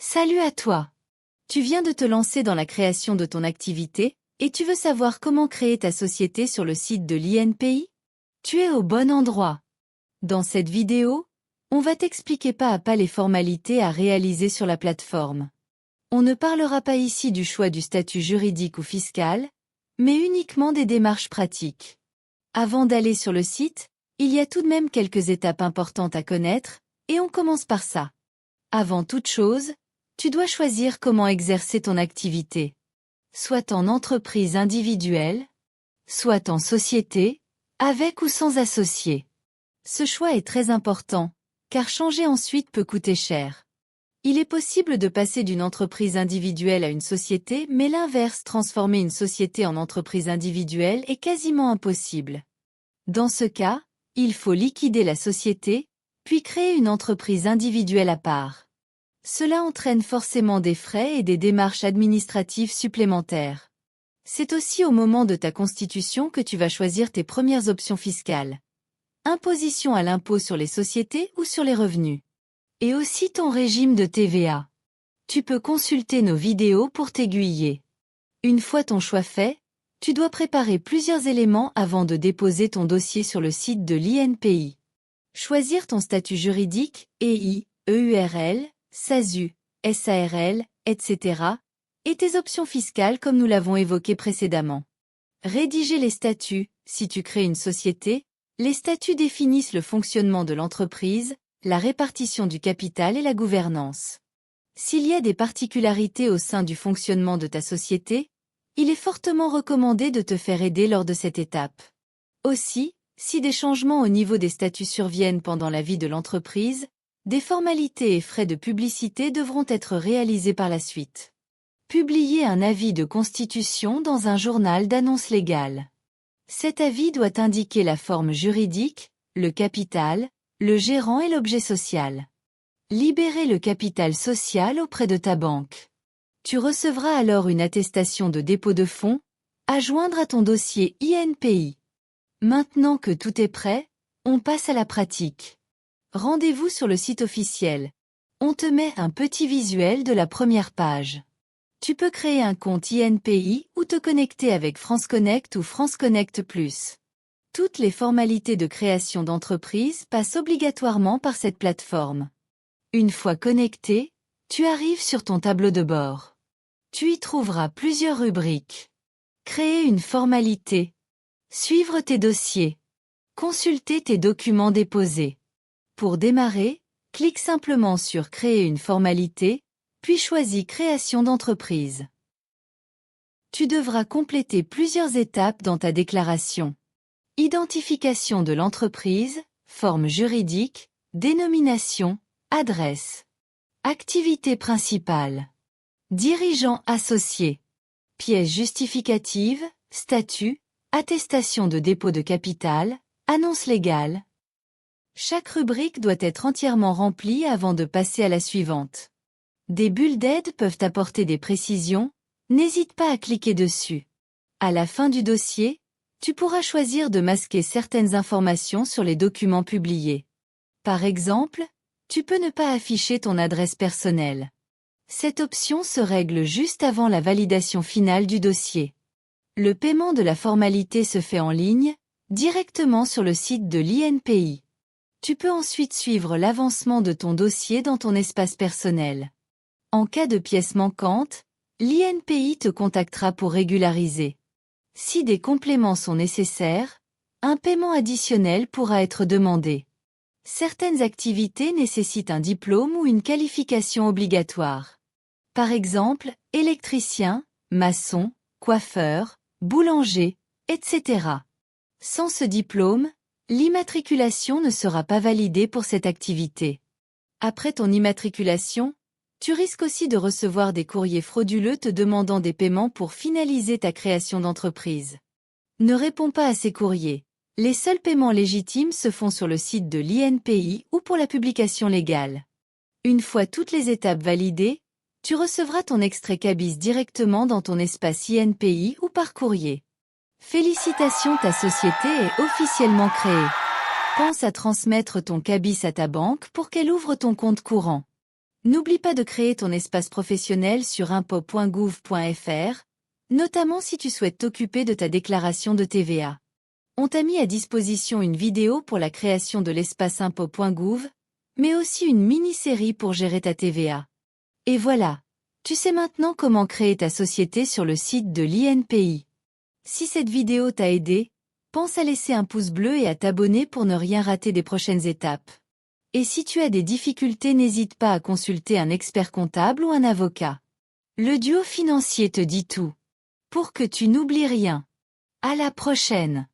Salut à toi! Tu viens de te lancer dans la création de ton activité, et tu veux savoir comment créer ta société sur le site de l'INPI? Tu es au bon endroit. Dans cette vidéo, on va t'expliquer pas à pas les formalités à réaliser sur la plateforme. On ne parlera pas ici du choix du statut juridique ou fiscal, mais uniquement des démarches pratiques. Avant d'aller sur le site, il y a tout de même quelques étapes importantes à connaître, et on commence par ça. Avant toute chose, tu dois choisir comment exercer ton activité. Soit en entreprise individuelle, soit en société, avec ou sans associé. Ce choix est très important, car changer ensuite peut coûter cher. Il est possible de passer d'une entreprise individuelle à une société, mais l'inverse, transformer une société en entreprise individuelle, est quasiment impossible. Dans ce cas, il faut liquider la société, puis créer une entreprise individuelle à part. Cela entraîne forcément des frais et des démarches administratives supplémentaires. C'est aussi au moment de ta constitution que tu vas choisir tes premières options fiscales. Imposition à l'impôt sur les sociétés ou sur les revenus. Et aussi ton régime de TVA. Tu peux consulter nos vidéos pour t'aiguiller. Une fois ton choix fait, tu dois préparer plusieurs éléments avant de déposer ton dossier sur le site de l'INPI. Choisir ton statut juridique, EI, EURL, SASU, SARL, etc. et tes options fiscales comme nous l'avons évoqué précédemment. Rédiger les statuts. Si tu crées une société, les statuts définissent le fonctionnement de l'entreprise, la répartition du capital et la gouvernance. S'il y a des particularités au sein du fonctionnement de ta société, il est fortement recommandé de te faire aider lors de cette étape. Aussi, si des changements au niveau des statuts surviennent pendant la vie de l'entreprise, des formalités et frais de publicité devront être réalisés par la suite. Publier un avis de constitution dans un journal d'annonce légale. Cet avis doit indiquer la forme juridique, le capital, le gérant et l'objet social. Libérer le capital social auprès de ta banque. Tu recevras alors une attestation de dépôt de fonds, à joindre à ton dossier INPI. Maintenant que tout est prêt, on passe à la pratique. Rendez-vous sur le site officiel. On te met un petit visuel de la première page. Tu peux créer un compte INPI ou te connecter avec France Connect ou France Connect Plus. Toutes les formalités de création d'entreprise passent obligatoirement par cette plateforme. Une fois connecté, tu arrives sur ton tableau de bord. Tu y trouveras plusieurs rubriques. Créer une formalité. Suivre tes dossiers. Consulter tes documents déposés. Pour démarrer, clique simplement sur Créer une formalité, puis choisis Création d'entreprise. Tu devras compléter plusieurs étapes dans ta déclaration. Identification de l'entreprise, forme juridique, dénomination, adresse. Activité principale. Dirigeant associé. Pièce justificative, statut, attestation de dépôt de capital, annonce légale. Chaque rubrique doit être entièrement remplie avant de passer à la suivante. Des bulles d'aide peuvent apporter des précisions, n'hésite pas à cliquer dessus. À la fin du dossier, tu pourras choisir de masquer certaines informations sur les documents publiés. Par exemple, tu peux ne pas afficher ton adresse personnelle. Cette option se règle juste avant la validation finale du dossier. Le paiement de la formalité se fait en ligne, directement sur le site de l'INPI. Tu peux ensuite suivre l'avancement de ton dossier dans ton espace personnel. En cas de pièces manquantes, l'INPI te contactera pour régulariser. Si des compléments sont nécessaires, un paiement additionnel pourra être demandé. Certaines activités nécessitent un diplôme ou une qualification obligatoire. Par exemple, électricien, maçon, coiffeur, boulanger, etc. Sans ce diplôme, l'immatriculation ne sera pas validée pour cette activité. Après ton immatriculation, tu risques aussi de recevoir des courriers frauduleux te demandant des paiements pour finaliser ta création d'entreprise. Ne réponds pas à ces courriers. Les seuls paiements légitimes se font sur le site de l'INPI ou pour la publication légale. Une fois toutes les étapes validées, tu recevras ton extrait CABIS directement dans ton espace INPI ou par courrier. Félicitations, ta société est officiellement créée. Pense à transmettre ton CABIS à ta banque pour qu'elle ouvre ton compte courant. N'oublie pas de créer ton espace professionnel sur impôts.gouv.fr, notamment si tu souhaites t'occuper de ta déclaration de TVA. On t'a mis à disposition une vidéo pour la création de l'espace impôts.gouv, mais aussi une mini-série pour gérer ta TVA. Et voilà, tu sais maintenant comment créer ta société sur le site de l'INPI. Si cette vidéo t'a aidé, pense à laisser un pouce bleu et à t'abonner pour ne rien rater des prochaines étapes. Et si tu as des difficultés, n'hésite pas à consulter un expert comptable ou un avocat. Le duo financier te dit tout. Pour que tu n'oublies rien. À la prochaine!